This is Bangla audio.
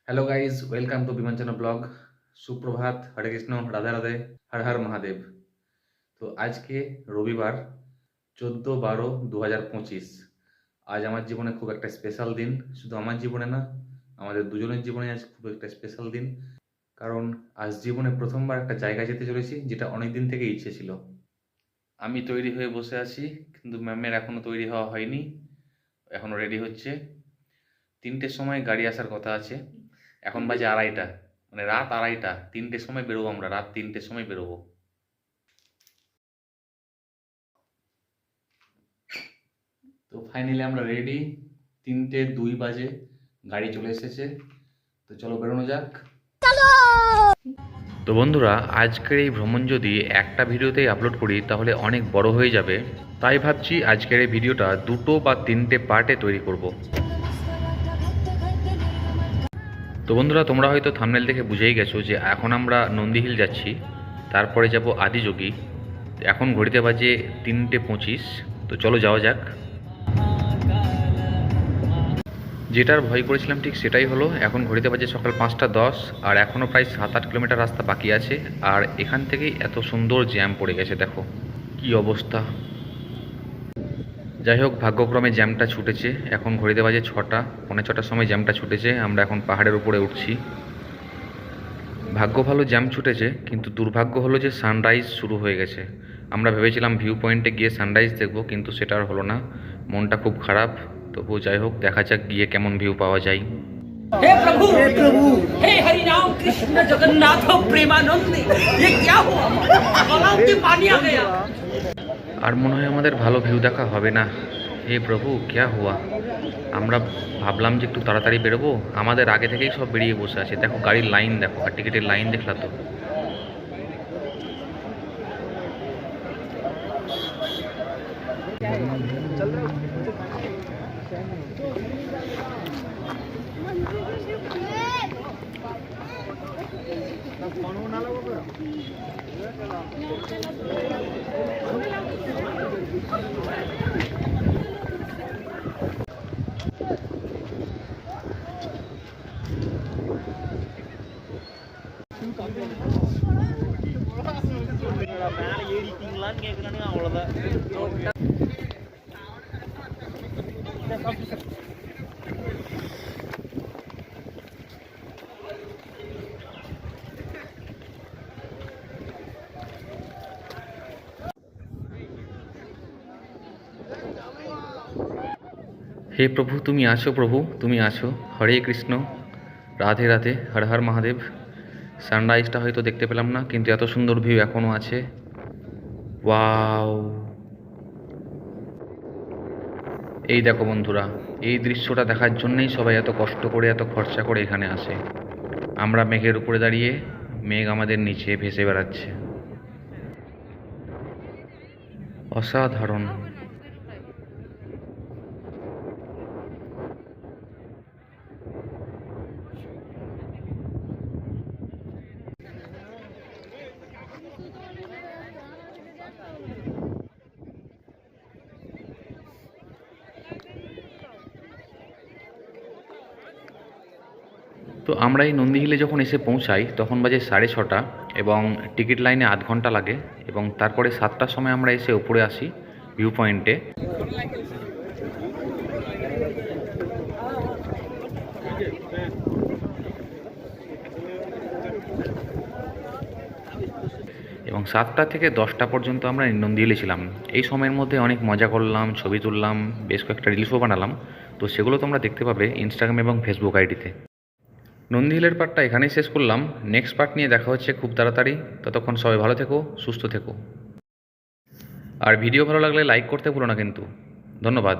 হ্যালো গাইজ, ওয়েলকাম টু বিমাঞ্চনা ব্লগ। সুপ্রভাত, হরে কৃষ্ণ, রাধে রাধে, হর হর মহাদেব। তো আজকে রবিবার 14/12/2025। আজ আমার জীবনে খুব একটা স্পেশাল দিন। শুধু আমার জীবনে না, আমাদের দুজনের জীবনে আজ খুব একটা স্পেশাল দিন। কারণ আজ জীবনে প্রথমবার একটা জায়গায় যেতে চলেছি, যেটা অনেক দিন থেকে ইচ্ছে ছিল। আমি তৈরি হয়ে বসে আছি, কিন্তু ম্যামের এখনো তৈরি হওয়া হয়নি, এখনো রেডি হচ্ছে। 3টের সময় গাড়ি আসার কথা আছে, এখন বাজে 2:30, মানে রাত 2:30। 3টের সময় বেরোবো, আমরা রাত 3টের সময় বেরোবো। তো ফাইনালি আমরা রেডি, 3:02 বাজে, গাড়ি চলে এসেছে। তো চলো বেরোনো যাক। তো বন্ধুরা, আজকের এই ভ্রমণ যদি একটা ভিডিওতেই আপলোড করি তাহলে অনেক বড় হয়ে যাবে। তাই ভাবছি আজকের এই ভিডিওটা 2 বা 3টে পার্টে তৈরি করব। তো বন্ধুরা, তোমরা হয়তো থাম্বনেল দেখে বুঝেই গেছো যে এখন আমরা নন্দী হিল যাচ্ছি, তারপরে যাব আদিযোগী। এখন ঘড়িতে বাজে 3:25। তো চলো যাওয়া যাক। যেটার ভয় করেছিলাম ঠিক সেটাই হলো। এখন ঘড়িতে বাজে সকাল 5:10, আর এখনও প্রায় 7-8 কিলোমিটার রাস্তা বাকি আছে। আর এখান থেকেই এত সুন্দর জ্যাম পড়ে গেছে, দেখো কি অবস্থা। যাই হোক, ভাগ্যক্রমে জ্যামটা ছুটেছে। এখন ঘড়িতে বাজে 6টা, 6:45 সময় জ্যামটা ছুটেছে। আমরা এখন পাহাড়ের উপরে উঠছি। ভাগ্য ভালো জ্যাম ছুটেছে, কিন্তু দুর্ভাগ্য হলো যে সানরাইজ শুরু হয়ে গেছে। আমরা ভেবেছিলাম ভিউ পয়েন্টে গিয়ে সানরাইজ দেখব, কিন্তু সেটা আর হলো না। মনটা খুব খারাপ। তবু যাই হোক, দেখা যাক গিয়ে কেমন ভিউ পাওয়া যায়। हे प्रभु, हे हरि राम कृष्ण जगन्नाथ प्रेमानंद, ये क्या हुआ? गलाव में पानी आ गया। আর মনে হয় আমাদের ভালো ভিউ দেখা হবে না। হে প্রভু, ক্যা হুয়া। আমরা ভাবলাম যে একটু তাড়াতাড়ি বেরোবো, আমাদের আগে থেকেই সব বেরিয়ে বসে আছে। দেখো গাড়ির লাইন দেখো, আর টিকিটের লাইন দেখলা তো। হে প্রভু, তুমি আছো, প্রভু তুমি আছো। হরে কৃষ্ণ, রাধে রাধে, হর হর মহাদেব। সানরাইজটা হয়তো দেখতে পেলাম না, কিন্তু এত সুন্দর ভিউ এখনও আছে। ওয়াও! এই দেখো বন্ধুরা, এই দৃশ্যটা দেখার জন্যই সবাই এত কষ্ট করে, এত খরচা করে এখানে আসে। আমরা মেঘের উপরে দাঁড়িয়ে, মেঘ আমাদের নিচে ভেসে বেড়াচ্ছে। অসাধারণ। তো আমরা এই নন্দী হিলে যখন এসে পৌঁছাই তখন বাজে 6:30, এবং টিকিট লাইনে আধ ঘন্টা লাগে। এবং তারপরে 7টার সময় আমরা এসে উপরে আসি ভিউ পয়েন্টে। এবং 7টা থেকে 10টা পর্যন্ত আমরা নন্দী হিলে ছিলাম। এই সময়ের মধ্যে অনেক মজা করলাম, ছবি তুললাম, বেশ কয়েকটা রিলসও বানালাম। তো সেগুলো তোমরা দেখতে পাবে ইনস্টাগ্রাম এবং ফেসবুক আইডিতে। নন্দী হিলের পার্টটা এখানেই শেষ করলাম। নেক্সট পার্ট নিয়ে দেখা হচ্ছে খুব তাড়াতাড়ি। ততক্ষণ সবাই ভালো থেকো, সুস্থ থেকো। আর ভিডিও ভালো লাগলে লাইক করতে ভুলো না কিন্তু। ধন্যবাদ।